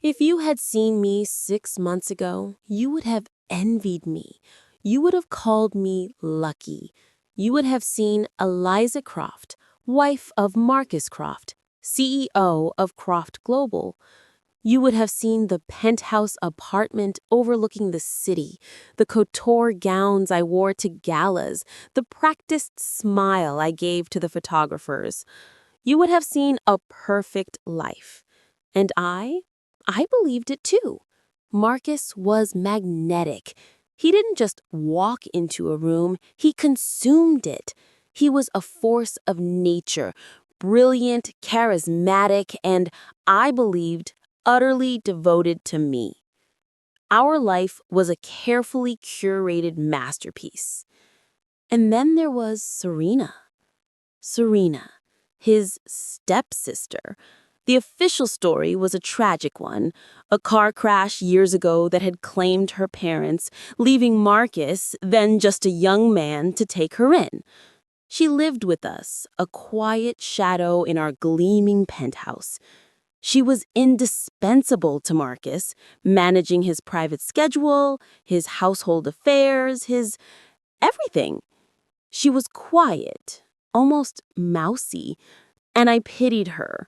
If you had seen me 6 months ago, you would have envied me. You would have called me lucky. You would have seen Eliza Croft, wife of Marcus Croft, CEO of Croft Global. You would have seen the penthouse apartment overlooking the city, the couture gowns I wore to galas, the practiced smile I gave to the photographers. You would have seen a perfect life. And I believed it too. Marcus was magnetic. He didn't just walk into a room, he consumed it. He was a force of nature, brilliant, charismatic, and, I believed, utterly devoted to me. Our life was a carefully curated masterpiece. And then there was Serena. Serena, his stepsister. The official story was a tragic one, a car crash years ago that had claimed her parents, leaving Marcus, then just a young man, to take her in. She lived with us, a quiet shadow in our gleaming penthouse. She was indispensable to Marcus, managing his private schedule, his household affairs, his everything. She was quiet, almost mousy, and I pitied her.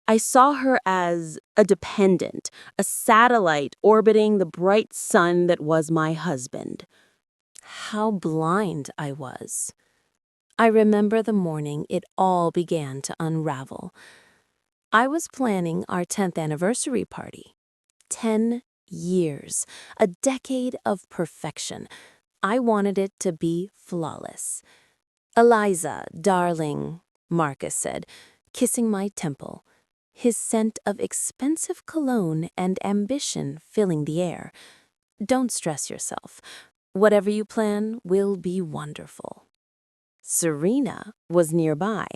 I saw her as a dependent, a satellite orbiting the bright sun that was my husband. How blind I was. I remember the morning it all began to unravel. I was planning our 10th anniversary party. 10 years, a decade of perfection. I wanted it to be flawless. "Eliza, darling," Marcus said, kissing my temple, his scent of expensive cologne and ambition filling the air. "Don't stress yourself. Whatever you plan will be wonderful." Serena was nearby,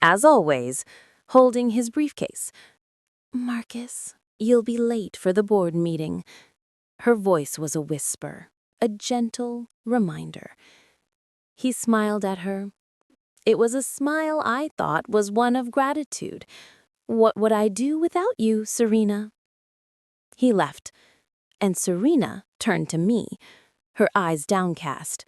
as always, holding his briefcase. "Marcus, you'll be late for the board meeting." Her voice was a whisper, a gentle reminder. He smiled at her. It was a smile I thought was one of gratitude. "What would I do without you, Serena?" He left, and Serena turned to me, her eyes downcast.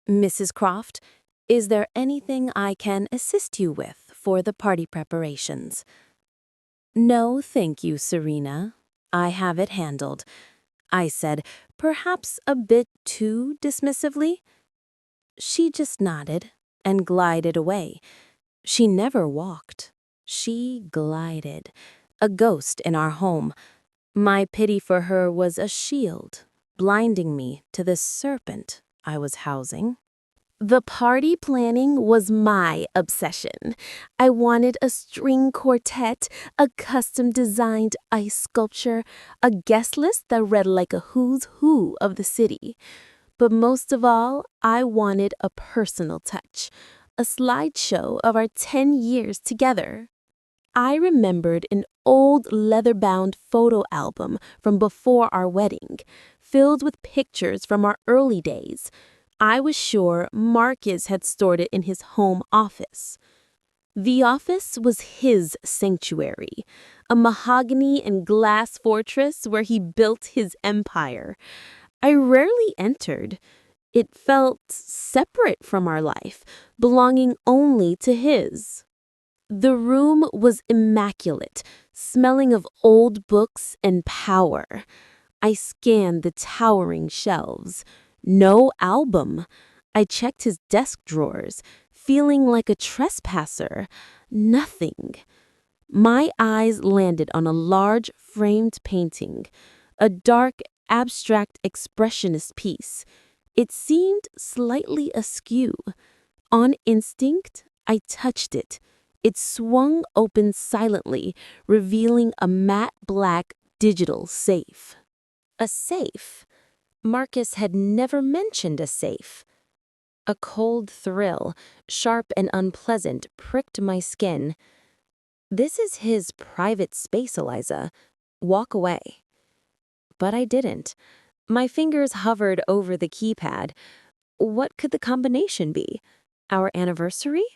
"Mrs. Croft, is there anything I can assist you with for the party preparations?" "No, thank you, Serena. I have it handled," I said, perhaps a bit too dismissively. She just nodded and glided away. She never walked. She glided, a ghost in our home. My pity for her was a shield, blinding me to the serpent I was housing. The party planning was my obsession. I wanted a string quartet, a custom-designed ice sculpture, a guest list that read like a who's who of the city. But most of all, I wanted a personal touch, a slideshow of our 10 years together. I remembered an old leather-bound photo album from before our wedding, filled with pictures from our early days. I was sure Marcus had stored it in his home office. The office was his sanctuary, a mahogany and glass fortress where he built his empire. I rarely entered. It felt separate from our life, belonging only to his. The room was immaculate, smelling of old books and power. I scanned the towering shelves. No album. I checked his desk drawers, feeling like a trespasser. Nothing. My eyes landed on a large framed painting, a dark, abstract expressionist piece. It seemed slightly askew. On instinct, I touched it. It swung open silently, revealing a matte black digital safe. A safe? Marcus had never mentioned a safe. A cold thrill, sharp and unpleasant, pricked my skin. "This is his private space, Eliza. Walk away." But I didn't. My fingers hovered over the keypad. What could the combination be? Our anniversary?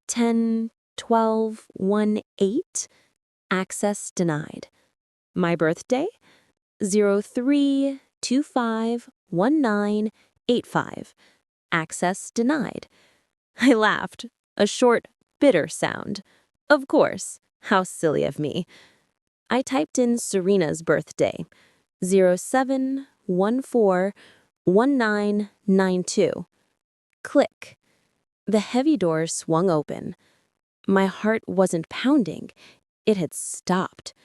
10, 12, 1, 8? Access denied. My birthday? 03251985. Access denied. I laughed. A short, bitter sound. Of course. How silly of me. I typed in Serena's birthday. 07141992. Click. The heavy door swung open. My heart wasn't pounding. It had stopped.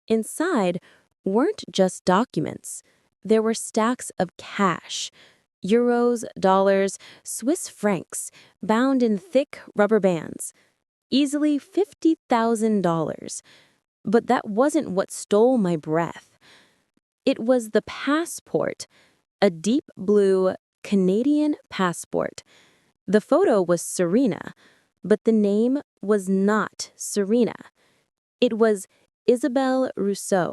Inside weren't just documents. There were stacks of cash. Euros, dollars, Swiss francs, bound in thick rubber bands. Easily $50,000. But that wasn't what stole my breath. It was the passport, a deep blue Canadian passport. The photo was Serena, but the name was not Serena. It was Isabelle Rousseau,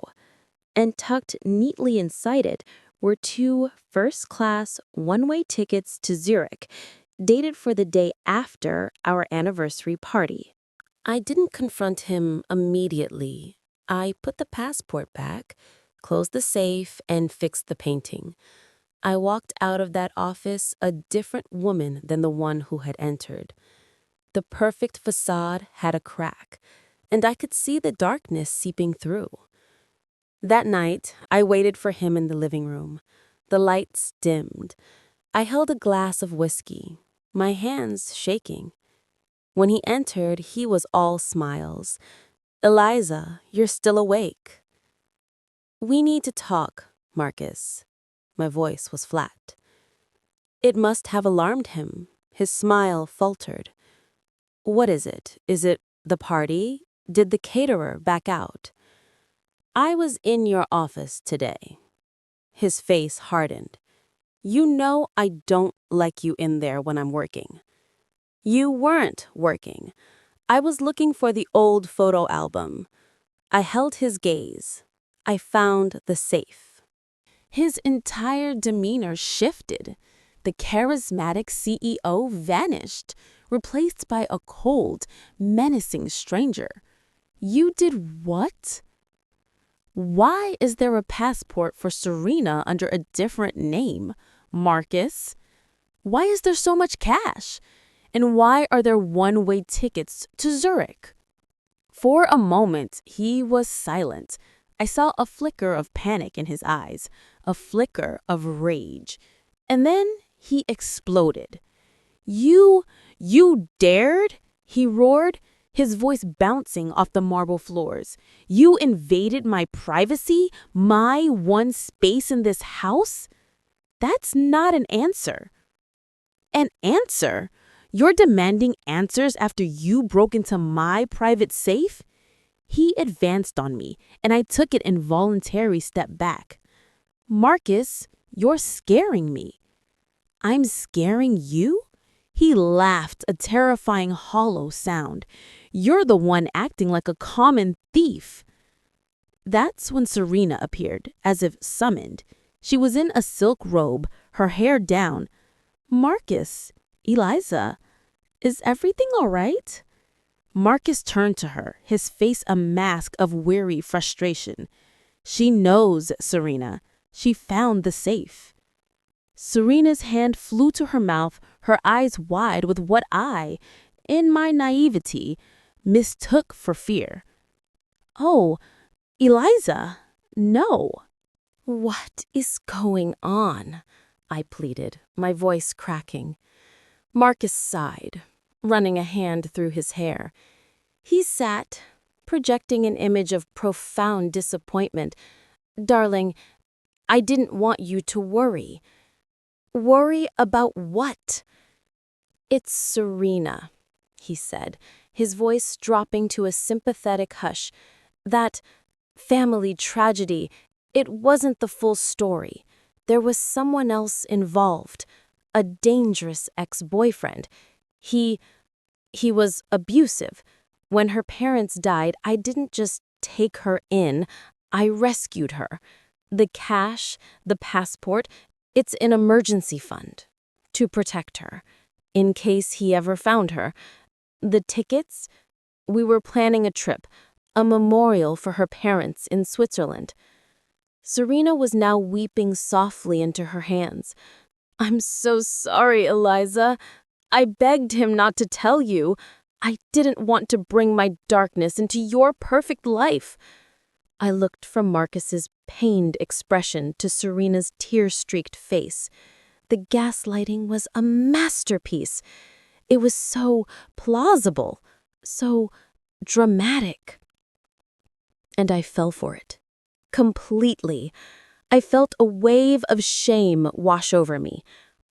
and tucked neatly inside it were 2 first-class one-way tickets to Zurich, dated for the day after our anniversary party. I didn't confront him immediately. I put the passport back, closed the safe, and fixed the painting. I walked out of that office a different woman than the one who had entered. The perfect facade had a crack, and I could see the darkness seeping through. That night, I waited for him in the living room. The lights dimmed. I held a glass of whiskey, my hands shaking. When he entered, he was all smiles. "Eliza, you're still awake." "We need to talk, Marcus." My voice was flat. It must have alarmed him. His smile faltered. "What is it? Is it the party? Did the caterer back out?" "I was in your office today." His face hardened. "You know I don't like you in there when I'm working." "You weren't working. I was looking for the old photo album." I held his gaze. I found the safe. His entire demeanor shifted. The charismatic CEO vanished, replaced by a cold, menacing stranger. "You did what?" "Why is there a passport for Serena under a different name, Marcus? Why is there so much cash? And why are there one-way tickets to Zurich?" For a moment, he was silent. I saw a flicker of panic in his eyes, a flicker of rage. And then he exploded. You dared?" he roared, his voice bouncing off the marble floors. "You invaded my privacy, my one space in this house? That's not an answer." "An answer? You're demanding answers after you broke into my private safe?" He advanced on me, and I took an involuntary step back. "Marcus, you're scaring me." "I'm scaring you?" He laughed, a terrifying hollow sound. "You're the one acting like a common thief." That's when Serena appeared, as if summoned. She was in a silk robe, her hair down. "Marcus, Eliza, is everything all right?" Marcus turned to her, his face a mask of weary frustration. "She knows, Serena. She found the safe." Serena's hand flew to her mouth, her eyes wide with what I, in my naivety, mistook for fear. "Oh, Eliza, no." "What is going on?" I pleaded, my voice cracking. Marcus sighed, running a hand through his hair. He sat, projecting an image of profound disappointment. "Darling, I didn't want you to worry." "Worry about what?" "It's Serena," he said, his voice dropping to a sympathetic hush. "That family tragedy, it wasn't the full story. There was someone else involved, a dangerous ex-boyfriend. He was abusive. When her parents died, I didn't just take her in, I rescued her. The cash, the passport, it's an emergency fund to protect her, in case he ever found her. The tickets, we were planning a trip, a memorial for her parents in Switzerland. Serena was now weeping softly into her hands. "I'm so sorry, Eliza. I begged him not to tell you. I didn't want to bring my darkness into your perfect life." I looked from Marcus's pained expression to Serena's tear-streaked face. The gaslighting was a masterpiece. It was so plausible, so dramatic. And I fell for it. Completely. I felt a wave of shame wash over me.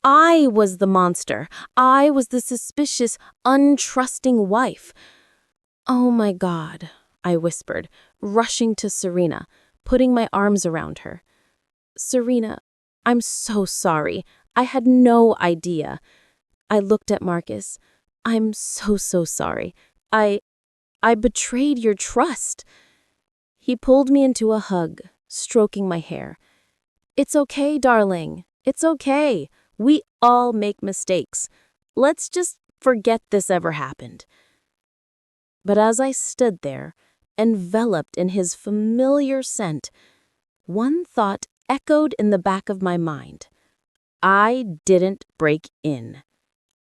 I was the monster. I was the suspicious, untrusting wife. "Oh my God," I whispered, rushing to Serena, putting my arms around her. "Serena, I'm so sorry. I had no idea." I looked at Marcus. "I'm so sorry. I betrayed your trust." He pulled me into a hug, stroking my hair. "It's okay, darling. It's okay. We all make mistakes. Let's just forget this ever happened." But as I stood there, enveloped in his familiar scent, one thought echoed in the back of my mind. I didn't break in.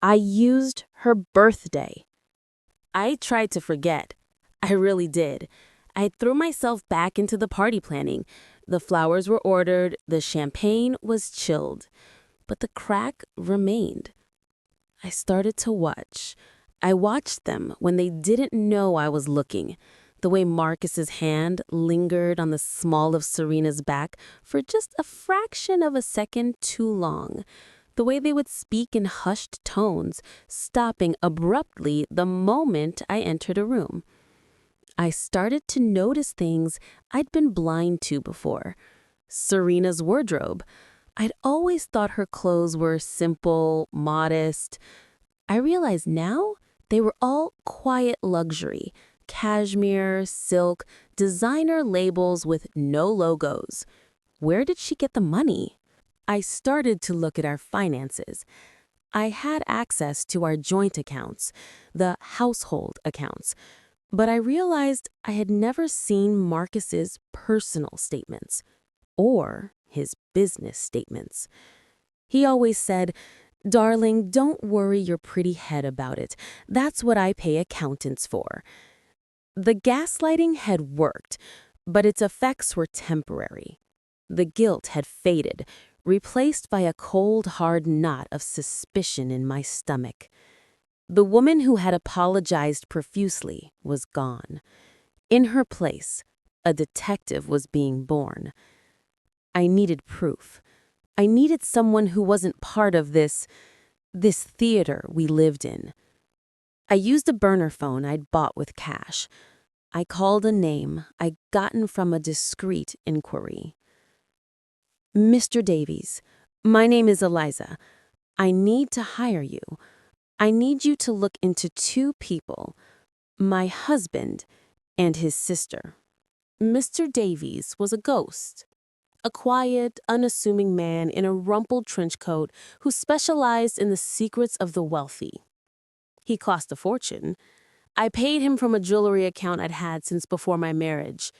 I used her birthday. I tried to forget. I really did. I threw myself back into the party planning. The flowers were ordered, the champagne was chilled, but the crack remained. I started to watch. I watched them when they didn't know I was looking. The way Marcus's hand lingered on the small of Serena's back for just a fraction of a second too long. The way they would speak in hushed tones, stopping abruptly the moment I entered a room. I started to notice things I'd been blind to before. Serena's wardrobe. I'd always thought her clothes were simple, modest. I realize now they were all quiet luxury. Cashmere, silk, designer labels with no logos. Where did she get the money? I started to look at our finances. I had access to our joint accounts, the household accounts, but I realized I had never seen Marcus's personal statements or his business statements. He always said, "Darling, don't worry your pretty head about it. That's what I pay accountants for." The gaslighting had worked, but its effects were temporary. The guilt had faded, replaced by a cold, hard knot of suspicion in my stomach. The woman who had apologized profusely was gone. In her place, a detective was being born. I needed proof. I needed someone who wasn't part of this theater we lived in. I used a burner phone I'd bought with cash. I called a name I'd gotten from a discreet inquiry. "Mr. Davies, my name is Eliza. I need to hire you. I need you to look into two people, my husband and his sister." Mr. Davies was a ghost. A quiet, unassuming man in a rumpled trench coat who specialized in the secrets of the wealthy. He cost a fortune. I paid him from a jewelry account I'd had since before my marriage.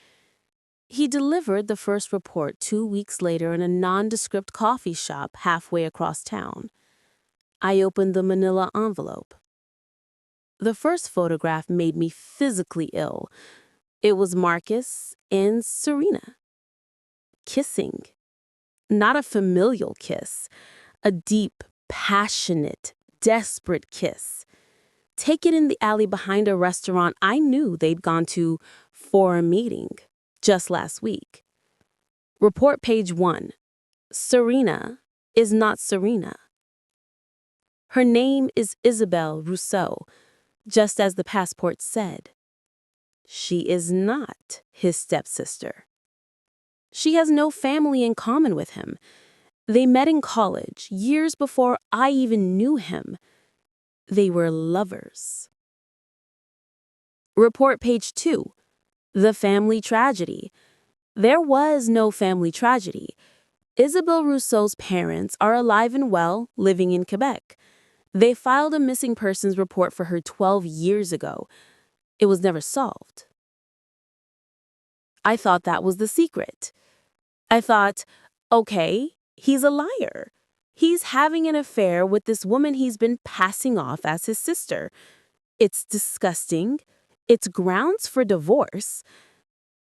He delivered the first report 2 weeks later in a nondescript coffee shop halfway across town. I opened the manila envelope. The first photograph made me physically ill. It was Marcus and Serena. Kissing. Not a familial kiss. A deep, passionate, desperate kiss. Taken in the alley behind a restaurant I knew they'd gone to for a meeting just last week. Report page 1. Serena is not Serena. Her name is Isabelle Rousseau, just as the passport said. She is not his stepsister. She has no family in common with him. They met in college, years before I even knew him. They were lovers. Report page 2. The family tragedy. There was no family tragedy. Isabelle Rousseau's parents are alive and well, living in Quebec. They filed a missing persons report for her 12 years ago. It was never solved. I thought that was the secret. I thought, okay, he's a liar. He's having an affair with this woman he's been passing off as his sister. It's disgusting. It's grounds for divorce.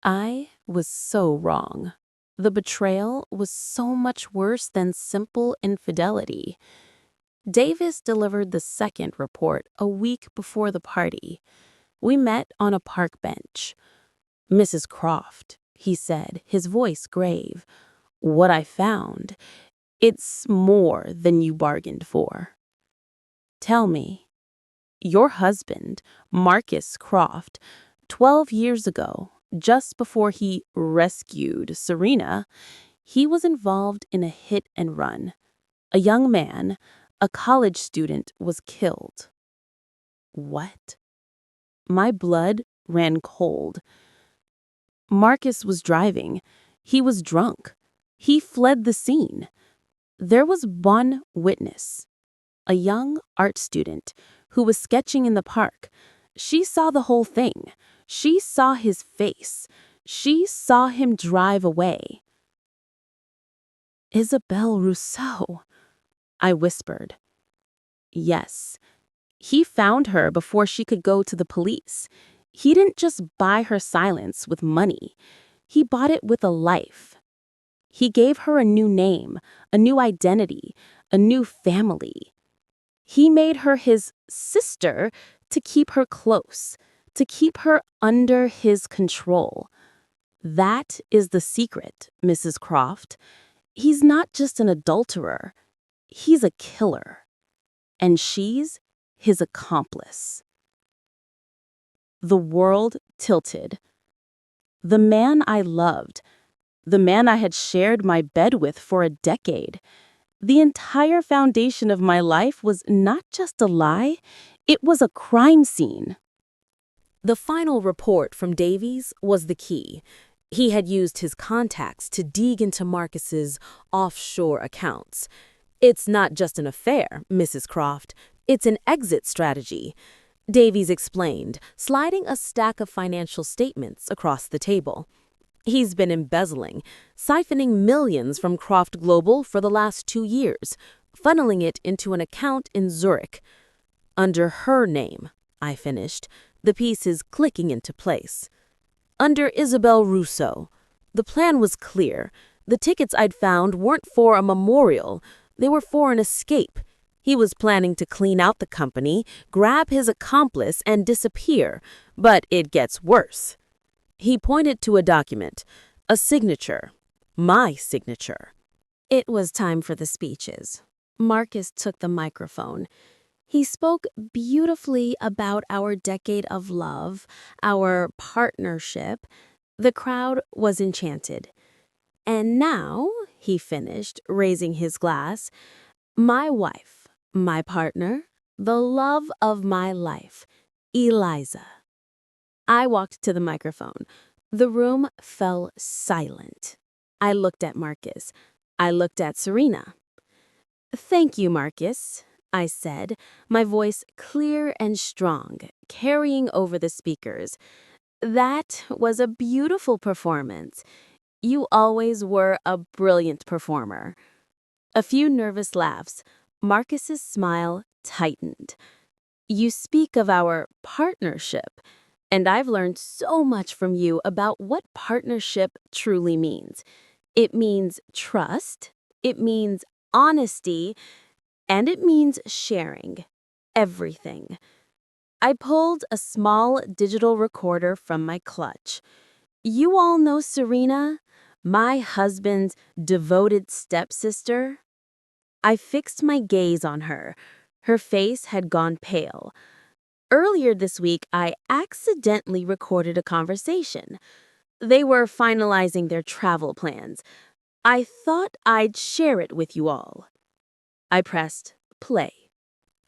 I was so wrong. The betrayal was so much worse than simple infidelity. Davis delivered the second report a week before the party. We met on a park bench. "Mrs. Croft," he said, his voice grave, "what I found, it's more than you bargained for." "Tell me." "Your husband, Marcus Croft, 12 years ago, just before he rescued Serena, he was involved in a hit and run. A young man, a college student, was killed." What? My blood ran cold. Marcus was driving. He was drunk. He fled the scene. There was one witness, a young art student who was sketching in the park. She saw the whole thing. She saw his face. She saw him drive away. "Isabelle Rousseau," I whispered. "Yes. He found her before she could go to the police. He didn't just buy her silence with money. He bought it with a life. He gave her a new name, a new identity, a new family. He made her his sister to keep her close, to keep her under his control. That is the secret, Mrs. Croft. He's not just an adulterer. He's a killer. And she's his accomplice." The world tilted. The man I loved, the man I had shared my bed with for a decade, the entire foundation of my life was not just a lie, it was a crime scene. The final report from Davies was the key. He had used his contacts to dig into Marcus's offshore accounts. "It's not just an affair, Mrs. Croft. It's an exit strategy," Davies explained, sliding a stack of financial statements across the table. "He's been embezzling, siphoning millions from Croft Global for the last 2 years, funneling it into an account in Zurich. Under her name," I finished, the pieces clicking into place. "Under Isabelle Rousseau. The plan was clear. The tickets I'd found weren't for a memorial. They were for an escape. He was planning to clean out the company, grab his accomplice, and disappear. But it gets worse." He pointed to a document, a signature, my signature. It was time for the speeches. Marcus took the microphone. He spoke beautifully about our decade of love, our partnership. The crowd was enchanted. "And now," he finished, raising his glass, "my wife, my partner, the love of my life, Eliza." I walked to the microphone. The room fell silent. I looked at Marcus. I looked at Serena. "Thank you, Marcus," I said, my voice clear and strong, carrying over the speakers. "That was a beautiful performance. You always were a brilliant performer." A few nervous laughs. Marcus's smile tightened. "You speak of our partnership, and I've learned so much from you about what partnership truly means. It means trust, it means honesty, and it means sharing everything." I pulled a small digital recorder from my clutch. "You all know Serena, my husband's devoted stepsister?" I fixed my gaze on her. Her face had gone pale. "Earlier this week, I accidentally recorded a conversation. They were finalizing their travel plans. I thought I'd share it with you all." I pressed play.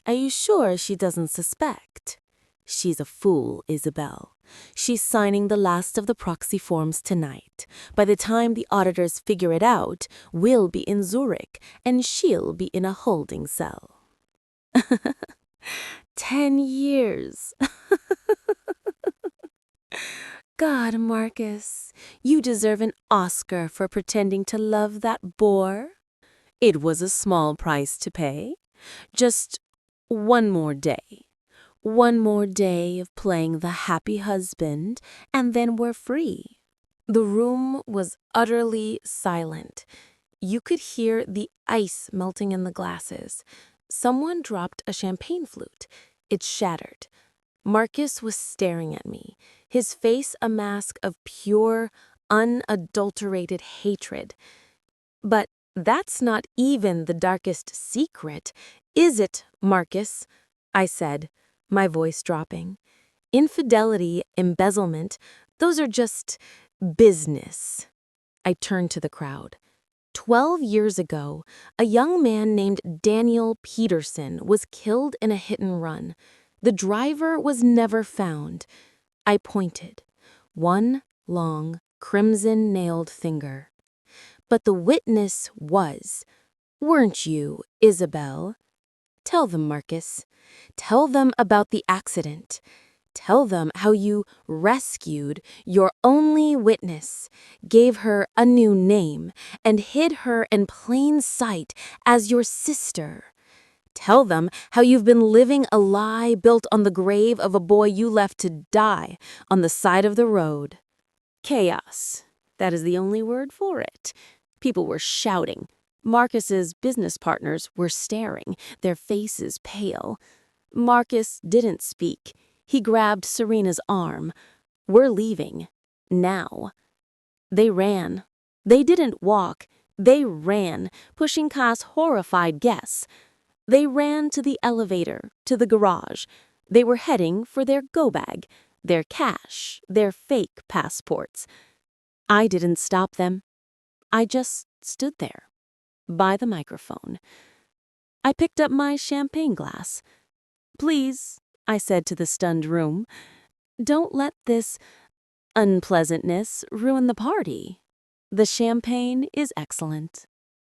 "Are you sure she doesn't suspect?" "She's a fool, Isabelle. She's signing the last of the proxy forms tonight. By the time the auditors figure it out, we'll be in Zurich, and she'll be in a holding cell." 10 years. God, Marcus, you deserve an Oscar for pretending to love that bore. It was a small price to pay. Just one more day. One more day of playing the happy husband, and then we're free. The room was utterly silent. You could hear the ice melting in the glasses. Someone dropped a champagne flute. It shattered. Marcus was staring at me, his face a mask of pure, unadulterated hatred. But that's not even the darkest secret, is it, Marcus? I said, my voice dropping. Infidelity, embezzlement, those are just business. I turned to the crowd. 12 years ago, a young man named Daniel Peterson was killed in a hit-and-run. The driver was never found. I pointed. One long, crimson-nailed finger. But the witness was. Weren't you, Isabel? Tell them, Marcus. Tell them about the accident. Tell them how you rescued your only witness, gave her a new name, and hid her in plain sight as your sister. Tell them how you've been living a lie built on the grave of a boy you left to die on the side of the road. Chaos. That is the only word for it. People were shouting. Marcus's business partners were staring, their faces pale. Marcus didn't speak. He grabbed Serena's arm. We're leaving. Now. They ran. They didn't walk. They ran, pushing past horrified guests. They ran to the elevator, to the garage. They were heading for their go-bag, their cash, their fake passports. I didn't stop them. I just stood there, by the microphone. I picked up my champagne glass. Please, I said to the stunned room, don't let this unpleasantness ruin the party. The champagne is excellent.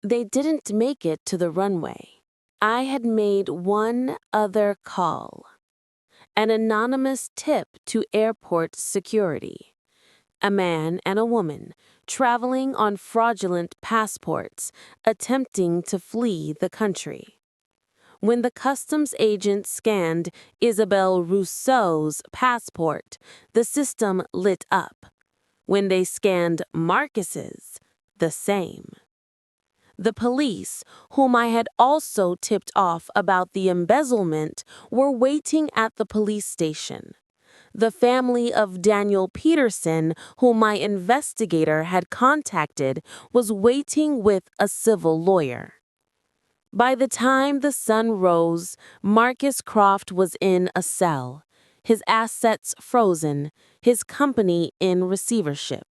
They didn't make it to the runway. I had made one other call. An anonymous tip to airport security. A man and a woman traveling on fraudulent passports, attempting to flee the country. When the customs agent scanned Isabel Rousseau's passport, the system lit up. When they scanned Marcus's, the same. The police, whom I had also tipped off about the embezzlement, were waiting at the police station. The family of Daniel Peterson, whom my investigator had contacted, was waiting with a civil lawyer. By the time the sun rose, Marcus Croft was in a cell, his assets frozen, his company in receivership.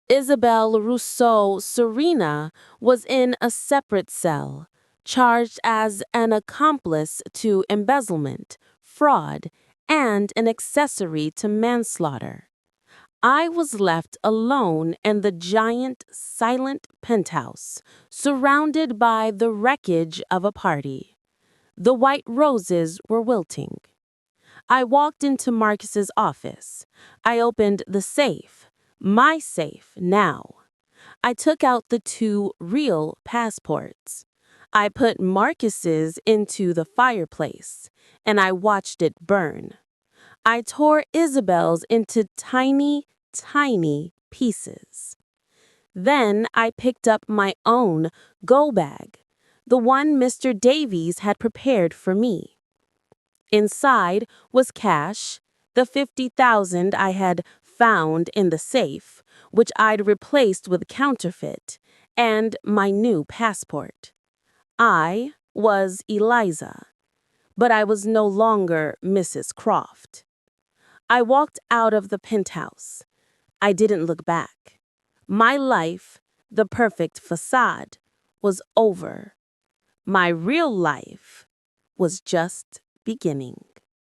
Isabel Rousseau Serena was in a separate cell, charged as an accomplice to embezzlement, fraud, and an accessory to manslaughter. I was left alone in the giant, silent penthouse, surrounded by the wreckage of a party. The white roses were wilting. I walked into Marcus's office. I opened the safe, my safe now. I took out the 2 real passports. I put Marcus's into the fireplace, and I watched it burn. I tore Isabel's into tiny, tiny pieces. Then I picked up my own go-bag, the one Mr. Davies had prepared for me. Inside was cash, the $50,000 I had found in the safe, which I'd replaced with counterfeit, and my new passport. I was Eliza, but I was no longer Mrs. Croft. I walked out of the penthouse. I didn't look back. My life, the perfect facade, was over. My real life was just beginning.